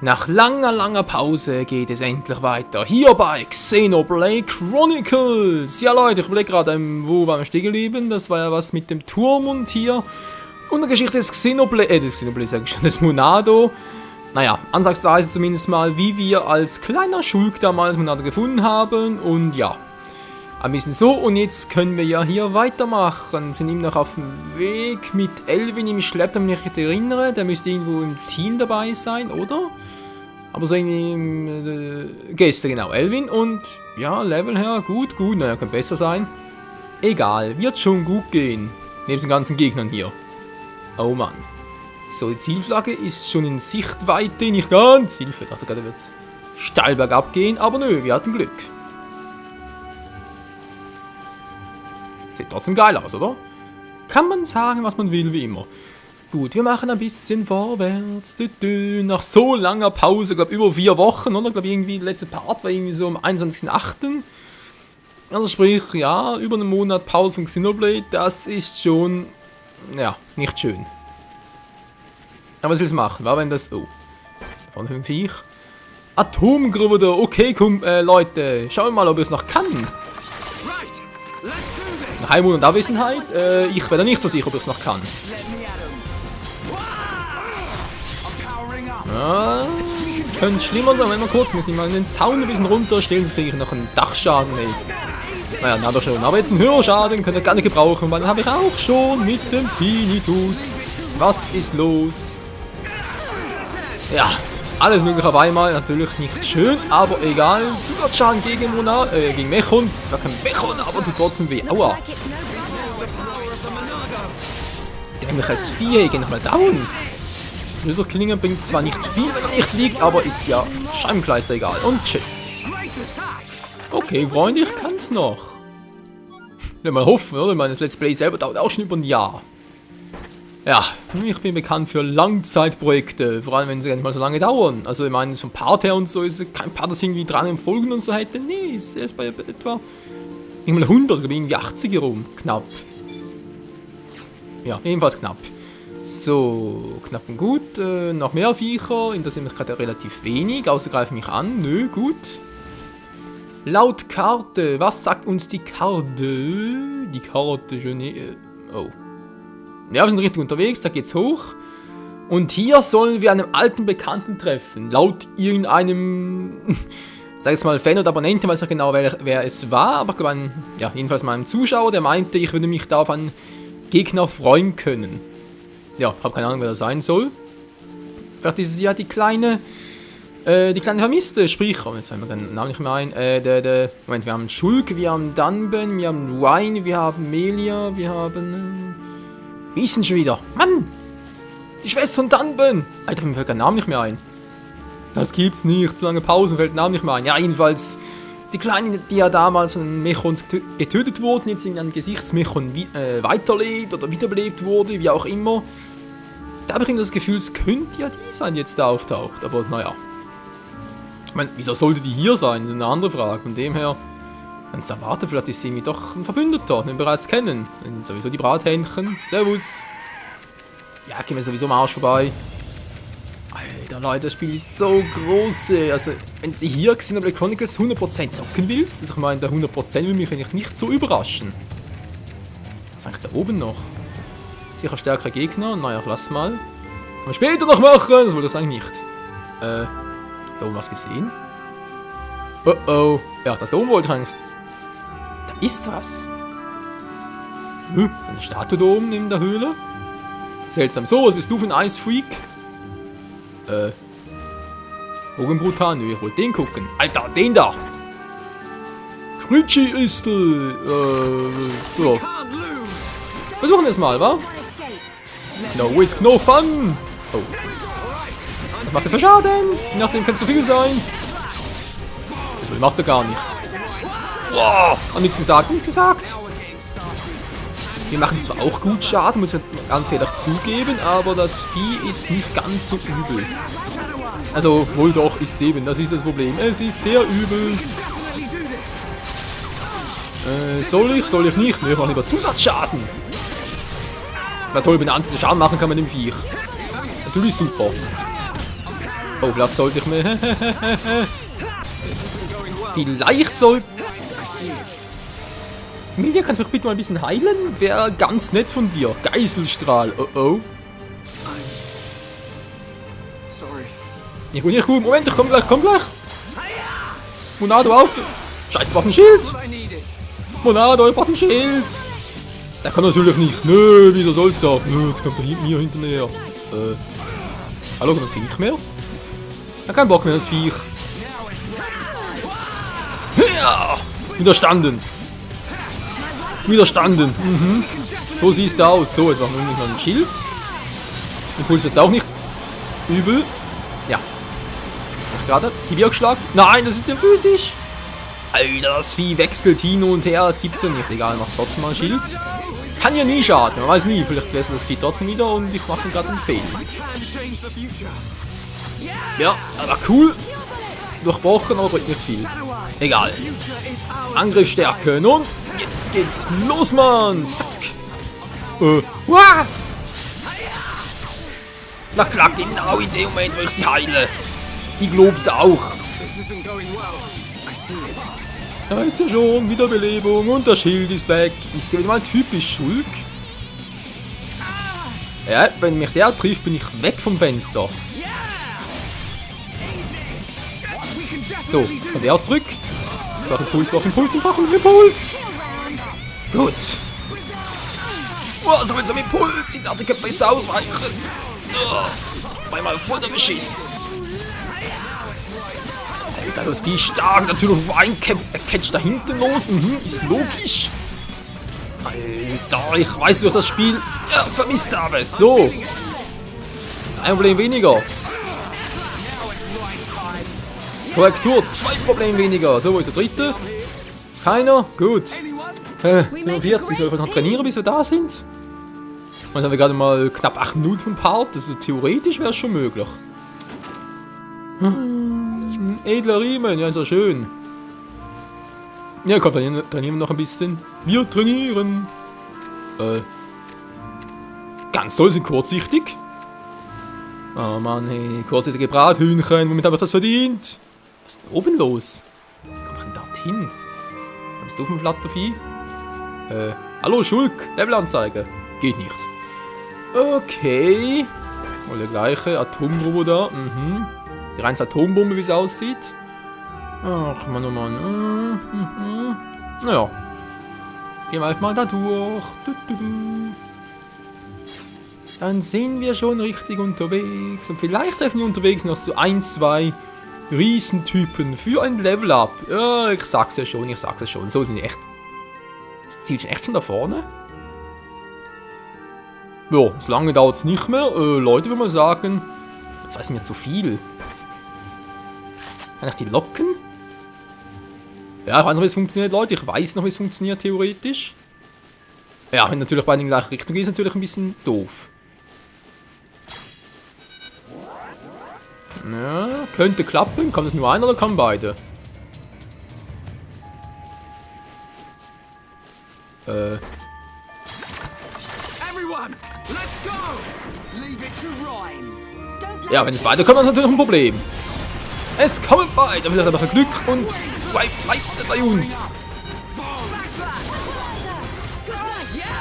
Nach langer Pause geht es endlich weiter. Hier bei Xenoblade Chronicles. Ja Leute, ich überlege gerade, wo waren wir stehen geblieben? Das war ja was mit dem Turm und hier. Und der Geschichte des Xenoblade, sag ich schon, des Monado. Naja, ansatzweise zumindest mal, wie wir als kleiner Schulk damals Monado gefunden haben. Und ja, ein bisschen so. Und jetzt können wir ja hier weitermachen. Sind immer noch auf dem Weg mit Elvin im Schlepp, wenn ich mich erinnere. Der müsste irgendwo im Team dabei sein, oder? Aber so irgendwie Gäste, genau. Elvin und ja, Level her, gut. Naja, könnte besser sein. Egal, wird schon gut gehen. Neben den ganzen Gegnern hier. Oh Mann. So, die Zielflagge ist schon in Sichtweite, nicht ganz. Hilfe, ich dachte gerade, wird es steil bergab gehen, aber nö, wir hatten Glück. Sieht trotzdem geil aus, oder? Kann man sagen, was man will, wie immer. Gut, wir machen ein bisschen vorwärts. Nach so langer Pause, glaube über 4 Wochen, oder? Ich glaube, irgendwie der letzte Part war irgendwie so am 21.8. Also sprich, ja, über einen Monat Pause von Xenoblade, das ist schon, ja, nicht schön. Aber was will es machen, war wenn das, oh, von dem Viech. Atomgrüber, okay, komm, Leute, schauen wir mal, ob ihr es noch kann. Nach einem Monat Abwesenheit, ich werde nicht so sicher, ob ich es noch kann. Ja, könnte schlimmer sein, wenn wir kurz müssen. Ich mal den Zaun ein bisschen runterstellen, dann kriege ich noch einen Dachschaden, ey. Naja, na doch schon. Aber jetzt einen Hörschaden könnt ihr gar nicht gebrauchen, weil dann habe ich auch schon mit dem Tinnitus. Was ist los? Ja, alles mögliche auf einmal. Natürlich nicht schön, aber egal. Zusatzschaden gegen gegen Mechons. Das ist ja kein Mechon, aber tut trotzdem weh. Aua. Dämliches Vieh, geh nochmal down. Klinge bringt zwar nicht viel, wenn er nicht liegt, aber ist ja Scheibenkleister egal. Und tschüss. Okay, Freunde, ich kann's noch. Will mal hoffen, oder? Ich meine, das Let's Play selber dauert auch schon über ein Jahr. Ja, ich bin bekannt für Langzeitprojekte, vor allem wenn sie gar nicht mal so lange dauern. Also ich meine, vom Part her und so ist kein Part, das irgendwie 3 Folgen und so hätte. Nee, ist erst bei etwa irgendwann 100, glaube ich, irgendwie 80 herum. Knapp. Ja, ebenfalls knapp. So, knapp und gut. Noch mehr Viecher. Interessiert mich gerade relativ wenig, außer greifen mich an. Nö, gut. Laut Karte. Was sagt uns die Karte? Die Karte schon. Oh. Ja, wir sind richtig unterwegs. Da geht's hoch. Und hier sollen wir einen alten Bekannten treffen. Laut irgendeinem, sag ich mal, Fan oder Abonnenten, weiß ich genau, wer es war. Aber ich glaube, ja, jedenfalls meinem Zuschauer, der meinte, ich würde mich da auf einen Gegner freuen können. Ja, ich habe keine Ahnung, wer das sein soll. Vielleicht ist es ja die kleine Vermisste, sprich, jetzt fällt mir den Namen nicht mehr ein. Moment, wir haben Schulk, wir haben Dunban, wir haben Ryan, wir haben Melia, wir haben. Wie ist denn schon wieder? Mann! Die Schwester von Dunban! Alter, mir fällt der Name nicht mehr ein. Das gibt's nicht, zu lange Pause fällt der Name nicht mehr ein. Ja, jedenfalls, die Kleine, die ja damals von Mechons getötet wurden, jetzt in einem Gesichtsmechon weiterlebt oder wiederbelebt wurde, wie auch immer. Da habe ich das Gefühl, es könnte ja die sein, die jetzt da auftaucht. Aber naja. Ich meine, wieso sollte die hier sein? Das ist eine andere Frage. Von dem her, wenn es erwartet, vielleicht ist sie irgendwie doch ein Verbündeter, den wir bereits kennen. Das sind sowieso die Brathähnchen. Servus. Ja, gehen wir sowieso am Arsch vorbei. Alter Leute, das Spiel ist so groß. Also, wenn du hier Xenoblade Chronicles 100% zocken willst, also ich meine, der 100% will mich eigentlich nicht so überraschen. Was ist eigentlich da oben noch? Sicher stärkere Gegner. Naja, lass mal. Kann man später noch machen. Das wollte ich eigentlich nicht. Da oben was gesehen? Oh oh. Ja, das da oben wollte ich eigentlich. Da ist was. Eine Statue da oben in der Höhle. Seltsam. So, was bist du für ein Eisfreak? Bogenbrutal? Nö, ich wollte den gucken. Alter, den da. Scritchy ist ja. Versuchen wir es mal, wa? No risk, no fun! Oh. Was macht er für Schaden? Je nachdem kann es zu viel sein. Das macht er gar nicht. Wow! Hat nichts gesagt, nichts gesagt. Wir machen zwar auch gut Schaden, muss ich ganz ehrlich zugeben, aber das Vieh ist nicht ganz so übel. Also, wohl doch, ist es eben, das ist das Problem. Es ist sehr übel. Soll ich nicht? Ne, ich mache lieber Zusatzschaden. Na toll, wenn er anständig Schaden machen kann mit dem Viech. Natürlich super. Oh, vielleicht sollte ich mir... Vielleicht soll... Emilia, kannst du mich bitte mal ein bisschen heilen? Wäre ganz nett von dir. Geiselstrahl. Oh oh. Nicht gut. Moment, ich komm gleich. Monado auf. Scheiße, braucht ein Schild. Monado, ich brauch ein Schild. Der kann natürlich nicht. Nö, wieso soll's auch? Nö, jetzt kommt er mir hinterher. Hallo, kann das Vieh nicht mehr? Ich hab keinen Bock mehr, das Viech. Ja! Widerstanden. Mhm. So siehst du aus. So, jetzt machen wir noch ein Schild. Impuls jetzt auch nicht übel. Ja. Gerade. Kibirkschlag. Nein, das ist ja physisch. Alter, das Vieh wechselt hin und her. Das gibt's ja nicht. Egal, mach's trotzdem mal ein Schild. Kann ja nie schaden. Man weiß nie. Vielleicht wechselt das Vieh trotzdem wieder und ich mache gerade einen Fehler. Ja, aber cool. Durchbrochen, aber bringt nicht viel. Egal. Angriff stärken und jetzt geht's los, Mann. Zack. Wah! Klack, genau in dem Moment, wo ich sie heile. Ich glaub's auch. Da ist ja schon Wiederbelebung und das Schild ist weg. Ist der wieder mal typisch Schulk? Ja, wenn mich der trifft, bin ich weg vom Fenster. So, jetzt kommt er zurück. Ich brauche Impuls. Gut. Oh, so mit so einem Impuls. Ich dachte, ich könnte besser ausweichen. Oh, einmal voll der Beschiss. Alter, das ist viel stark. Natürlich, wo ein Catch da hinten los. Ist logisch. Alter, ich weiß, wie ich das Spiel vermisst habe. So. Ein Problem weniger. Korrektur, 2 Probleme weniger. So, wo ist der dritte? Keiner? Gut. 45, soll ich noch trainieren, bis wir da sind? Und dann haben wir gerade mal knapp 8 Minuten vom Part. Also theoretisch wäre es schon möglich. Edler Riemen, ja, ist ja schön. Ja, komm, trainieren wir noch ein bisschen. Wir trainieren. Ganz toll, sind kurzsichtig. Oh Mann, hey, kurzsichtige Brathühnchen, womit habe ich das verdient? Was ist denn oben los? Wie komme ich denn dorthin? Bist du auf dem Flattervieh? Hallo Schulk, Levelanzeige. Geht nicht. Okay. Mal der gleiche Atomroboter. Die reine Atombombe, wie es aussieht. Ach, Mann, oh Mann. Naja. Gehen wir einfach mal da durch. Dann sind wir schon richtig unterwegs. Und vielleicht treffen wir unterwegs noch so 1, 2 Riesentypen für ein Level-Up. Ja, ich sag's ja schon. So sind die echt. Das Ziel ist echt schon da vorne. Ja, so lange dauert es nicht mehr. Leute, würde man sagen. Das ist mir zu viel. Kann ich die locken? Ja, ich weiß noch, wie es funktioniert, Leute. Ich weiß noch, wie es funktioniert, theoretisch. Ja, wenn natürlich beide in die gleiche Richtung geht, ist natürlich ein bisschen doof. Ja, könnte klappen. Kann es nur einer oder kann beide? Ja, wenn es beide kommen, dann ist natürlich ein Problem. Es kommen beide. Vielleicht einfach Glück und bleibt bei uns.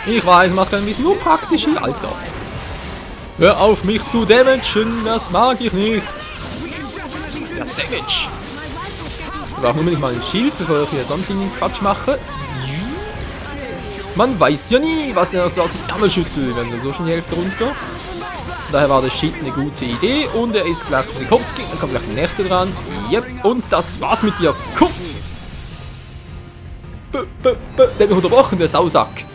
Ich weiß, macht ein bisschen unpraktisch, Alter. Hör auf mich zu damagen, das mag ich nicht. Der Damage. Ich brauche unbedingt mal ein Schild, bevor ich hier sonst einen Quatsch mache. Man weiß ja nie, was er so aus dem Ärmel schüttelt, wenn er so schon die Hälfte runter. Daher war das Schild eine gute Idee und er ist gleich für Sikowski. Dann kommt gleich der nächste dran. Yep, und das war's mit dir. Komm! Der hat mich unterbrochen, der Sausack.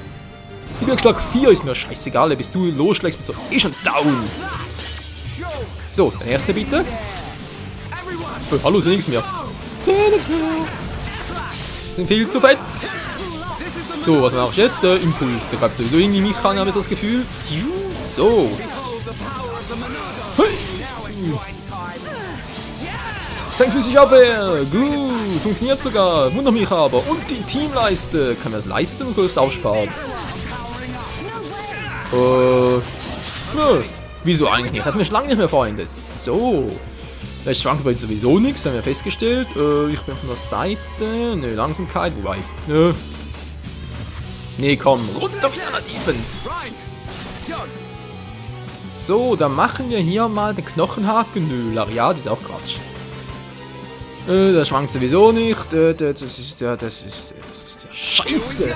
Überschlag 4 ist mir scheißegal, bis du losschlägst, bist du eh schon down. So, der erste bitte. Hallo, seh nichts mehr. Sind viel zu fett. So, was mache ich jetzt? Der Impuls. Der greift sowieso irgendwie mich an, habe ich das Gefühl. So. Zwangfüßig Abwehr. Gut, funktioniert sogar. Wundert mich aber. Und die Teamleiste. Kann man das leisten oder soll ich es aufsparen? Nö. Wieso eigentlich nicht? Hatten wir schon lange nicht mehr Freunde. So. Das schwankt bei uns sowieso nichts, haben wir festgestellt. Ich bin von der Seite. Nö, Langsamkeit, wobei. Nö. Nee, komm, runter mit einer Defense. So, dann machen wir hier mal den Knochenhaken. Nö, Lariat ist auch Quatsch. Das schwankt sowieso nicht. Das ist der Scheiße.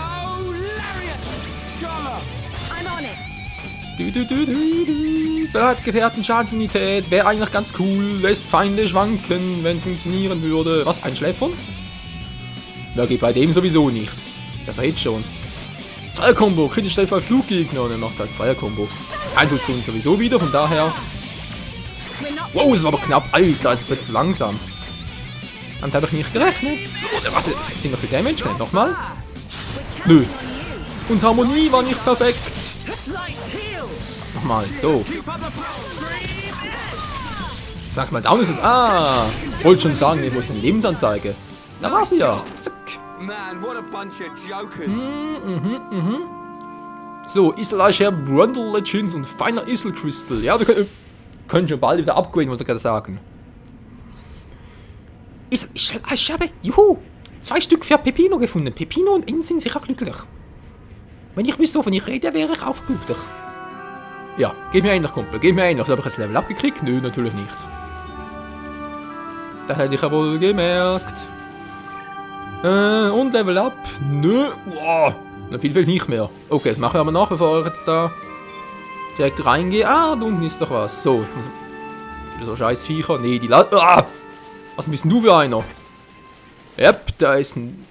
Vielleicht Gefährten Schadensimmunität. Wäre eigentlich ganz cool. Lässt Feinde schwanken, wenn es funktionieren würde. Was, ein Schläfern? Ja, geht bei dem sowieso nicht. Der verhält schon. Zweier-Kombo, kritisch Treffer Fluggegner. Und dann machst du halt Zweier-Kombo. Ein tust du uns sowieso wieder, von daher. Wow, es war aber knapp. Alter, es wird zu langsam. Damit habe ich nicht gerechnet. So, warte, sind noch viel Damage? Kann ich nochmal? Nö. Unsere Harmonie war nicht perfekt. Nochmal, so. Sag's mal, down ist es. Ah, wollte schon sagen, ich muss eine Lebensanzeige. Da war sie ja. Zack. So, Isleischer Brundle Legends und feiner Isle Crystal. Ja, wir können schon bald wieder upgraden, wollte ich gerade sagen. Ich habe, juhu, 2 Stück für Pepino gefunden. Pepino und Inn sind sicher glücklich. Wenn ich wüsste, wovon ich rede, wäre ich auch glücklich. Ja, gib mir ähnlich, Kumpel, gib mir ähnlich. Habe ich jetzt Level abgekriegt? Nö, natürlich nicht. Da hätte ich ja wohl gemerkt. Und Level up? Nö. Wow, na viel fehlt nicht mehr. Okay, das machen wir aber nach, bevor ich jetzt da direkt reingehe. Ah, da unten ist doch was. So, so scheiß Viecher. Nee, die was bist denn du für einer? Yep, da ist ein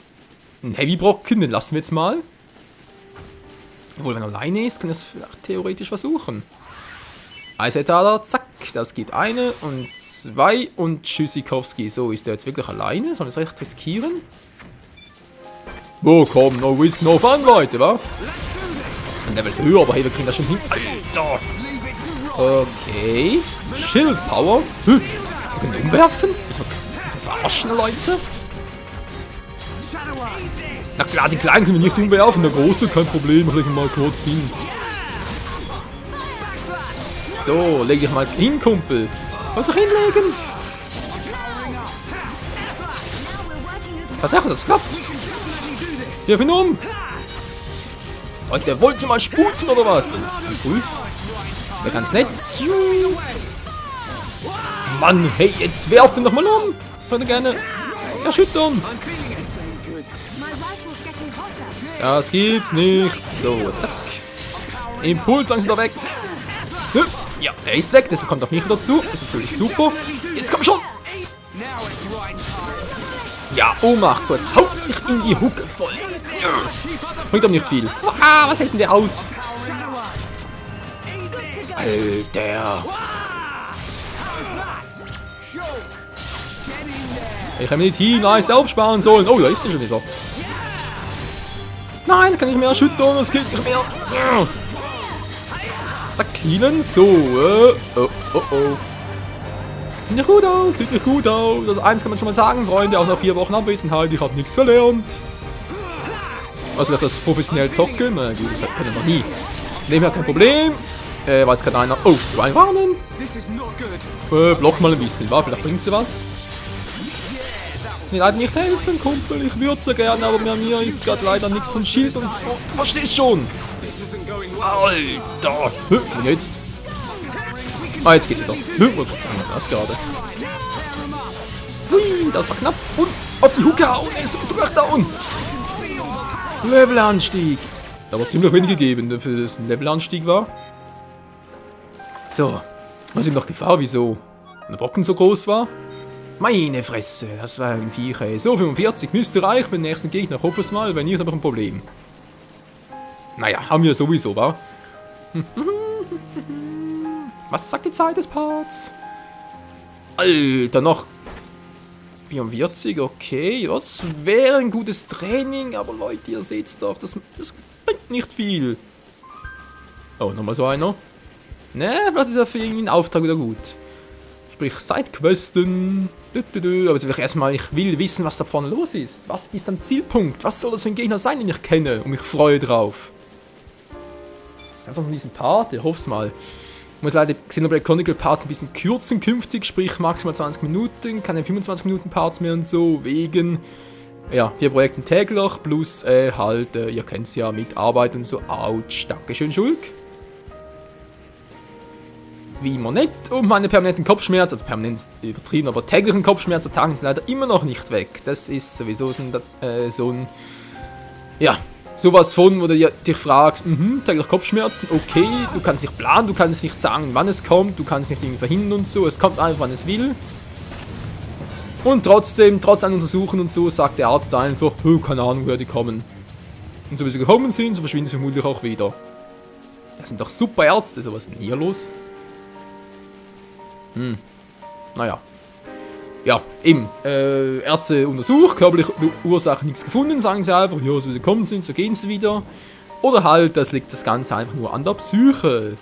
Heavy-Brocken, den lassen wir jetzt mal. Obwohl, wenn er alleine ist, kann er es vielleicht theoretisch versuchen. Eisetaler, zack, das gibt eine und 2 und Tschüssikowski. So, ist der jetzt wirklich alleine? Soll ich es recht riskieren? Oh, komm, no risk, no fun, Leute, wa? Das ist ein Level höher, aber hey, wir kriegen das schon hin. Alter! Okay. Shield Power. Wir können umwerfen? Zum Verarschen, Leute? Na klar, die Kleinen können wir nicht umwerfen, der Große, kein Problem, ich lege mal kurz hin. So, leg dich mal hin, Kumpel. Kannst du hinlegen? Tatsächlich, das klappt. Hier, ihn um. Leute, der wollte mal sputen, oder was? Impuls. Wäre ganz nett. Mann, hey, jetzt werft ihn doch mal um. Könnte gerne erschüttern. Das gibt's nicht. So, zack. Impuls langsam da weg. Ja, der ist weg. Deshalb kommt auch nicht dazu. Ist natürlich super. Jetzt komm schon. Ja, Ohnmacht. So, jetzt haut mich in die Hucke voll. Bringt aber nicht viel. Ah, was hält denn der aus? Alter. Ich habe mir die Teamleiste aufsparen sollen. Oh, da ist sie schon wieder. Nein, da kann ich mehr erschüttern. Das geht nicht mehr. Zack, healen. So. Oh. Sieht nicht gut aus. Sieht nicht gut aus. Das eins kann man schon mal sagen, Freunde. Auch nach 4 Wochen Abwesenheit. Ich habe nichts verlernt. Also, das professionell zocken. Na gut, das können wir noch nie. Nehmen wir kein Problem. War jetzt gerade einer. Oh, du einwarnen. Block mal ein bisschen. War, vielleicht bringt sie was. Mir leider nicht helfen, Kumpel. Ich würde so gerne, aber mir ist gerade leider nichts von Schild und so. Du verstehst schon. Alter. Und jetzt? Ah, jetzt geht's wieder. Wollte gerade sagen, was ist das gerade? Hui, das war knapp. Und auf die Hucke hauen. Er ist so gleich down. Levelanstieg. Da war ziemlich wenig gegeben, für das ein Levelanstieg war. So. Was ihm noch Gefahr, wieso der Brocken so groß war? Meine Fresse, das war ein Viech, ey. So, 45 müsste reichen für den nächsten Gegner. Hoffe es mal, wenn nicht, habe ich ein Problem. Naja, haben wir sowieso, wa? Was sagt die Zeit des Parts? Alter, noch 44, okay. Das wäre ein gutes Training, aber Leute, ihr seht's doch, das bringt nicht viel. Oh, nochmal so einer. Ne, vielleicht ist ja für irgendwie ein Auftrag wieder gut. Sprich, Sidequesten. Aber jetzt will ich erstmal, ich will wissen, was da vorne los ist. Was ist ein Zielpunkt? Was soll das für ein Gegner sein, den ich kenne und mich freue drauf? Also von diesem Part, ich hoffe es mal. Ich muss leider Xenoblade Chronicle Parts ein bisschen kürzen künftig, sprich maximal 20 Minuten, keine 25 Minuten Parts mehr und so, wegen, ja, 4 Projekten täglich, plus halt, ihr kennt es ja, mit Arbeit und so. Autsch, dankeschön, Schulk. Wie immer nicht. Und meine permanenten Kopfschmerzen, also permanent übertrieben, aber täglichen Kopfschmerzen-Tagen sind leider immer noch nicht weg. Das ist sowieso so ein ja, sowas von, wo du dich fragst, täglich Kopfschmerzen, okay, du kannst nicht planen, du kannst nicht sagen, wann es kommt, du kannst nicht irgendwie verhindern und so, es kommt einfach, wann es will. Und trotzdem, trotz einem Untersuchen und so, sagt der Arzt einfach, keine Ahnung, woher die kommen. Und so wie sie gekommen sind, so verschwinden sie vermutlich auch wieder. Das sind doch super Ärzte, so was ist denn hier los? Naja. Ja, eben. Ärzte untersucht, körperliche Ursachen nichts gefunden, sagen sie einfach, ja, so wie sie gekommen sind, so gehen sie wieder. Oder halt, das liegt das Ganze einfach nur an der Psyche.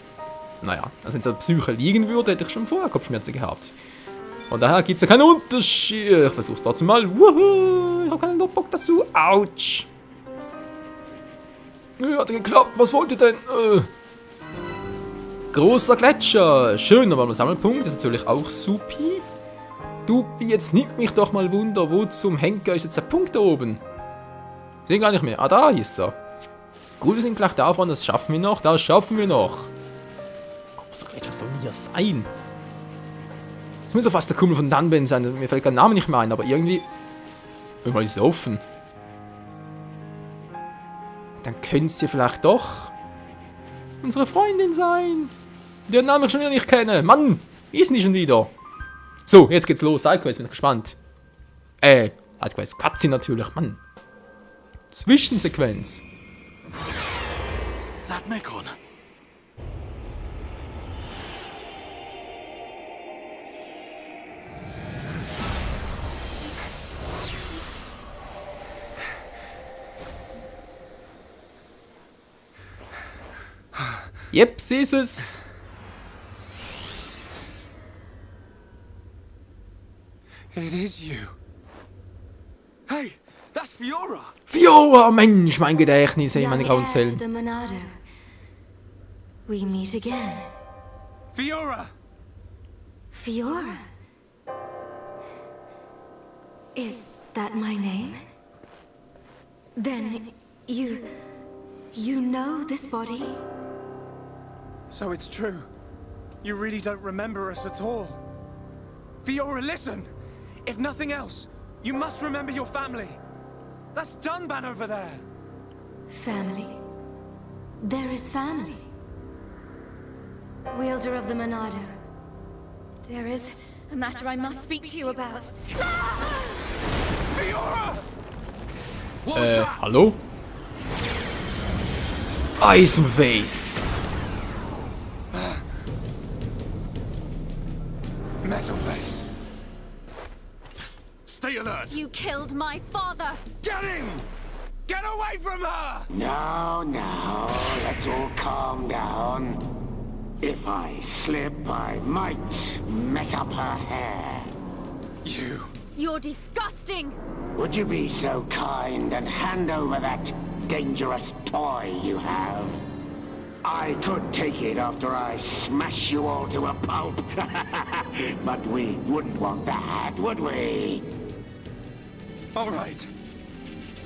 Naja, also wenn es an der Psyche liegen würde, hätte ich schon vorher Kopfschmerzen gehabt. Von daher gibt es ja keinen Unterschied. Ich versuch's trotzdem mal. Wuhu, ich habe keinen Bock dazu. Autsch. Ja, hat geklappt. Was wollt ihr denn? Großer Gletscher. Schön, aber ein Sammelpunkt ist natürlich auch supi. Dupi, jetzt nimmt mich doch mal Wunder. Wo zum Henker ist jetzt der Punkt da oben? Sehen gar nicht mehr. Ah, da ist er. Gut, wir sind gleich davon. Das schaffen wir noch. Das schaffen wir noch. Großer Gletscher, was soll hier sein? Das muss doch fast der Kumpel von Danben sein. Mir fällt kein Name nicht mehr ein, aber irgendwie... Irgendwann ist es offen. Dann könnte es ja vielleicht doch unsere Freundin sein. Deren Namen ich schon wieder nicht kenne. Mann, wie ist denn die schon wieder? So, jetzt geht's los. Sidequest, bin ich gespannt. Sidequest, Cutscene natürlich, Mann. Zwischensequenz. That Mekon. Yep, sie ist es. It is you. Hey, that's Fiora. Fiora, Mensch, mein Gedächtnis, ey, meine grauen Zellen. The Monado. We meet again. Fiora! Fiora. Is that my name? Then you know this body? So it's true. You really don't remember us at all. Fiora, listen! If nothing else, you must remember your family. That's Dunban over there. Family. There is family. Wielder of the Monado. There is a matter I must speak to you about. Fiora! What was that? Hallo? Eisenface. Metal face. Stay alert. You killed my father! Get him! Get away from her! Now, let's all calm down. If I slip, I might mess up her hair. You. You're disgusting! Would you be so kind and hand over that dangerous toy you have? I could take it after I smash you all to a pulp. But we wouldn't want that, would we? All right.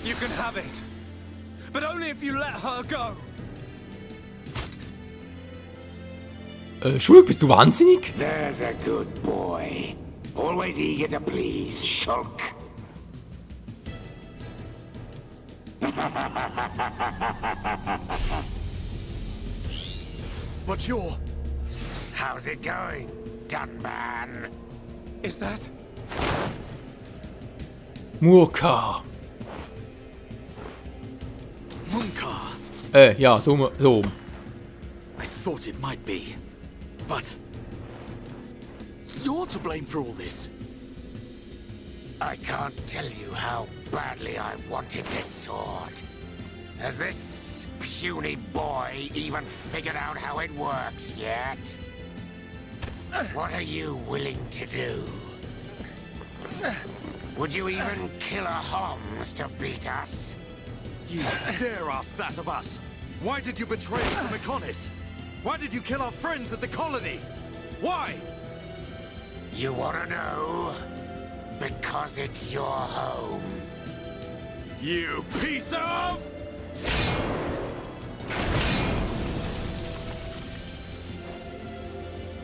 You can have it. But only if you let her go. Schulk, bist du wahnsinnig? There's a good boy. Always eager to please, Shulk. But you're... How's it going, Dunban? Is that... Murka. Munkar? Ja, so. I thought it might be. But... You're to blame for all this. I can't tell you how badly I wanted this sword. Has this puny boy even figured out how it works yet? What are you willing to do? Would you even kill a Homs to beat us? You dare ask that of us? Why did you betray us to Mekonis? Why did you kill our friends at the colony? Why? You wanna know? Because it's your home. You piece of...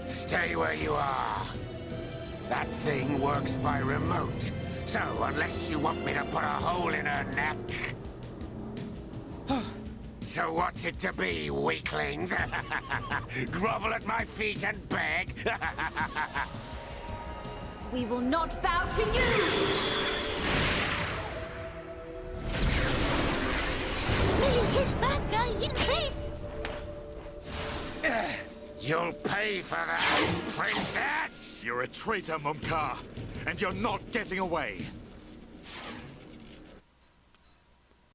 Stay where you are. That thing works by remote. So unless you want me to put a hole in her neck... So what's it to be, weaklings? Grovel at my feet and beg? We will not bow to you! Really hit bad guy in face. You'll pay for that, princess! You're a traitor, Mumka, and you're not getting away.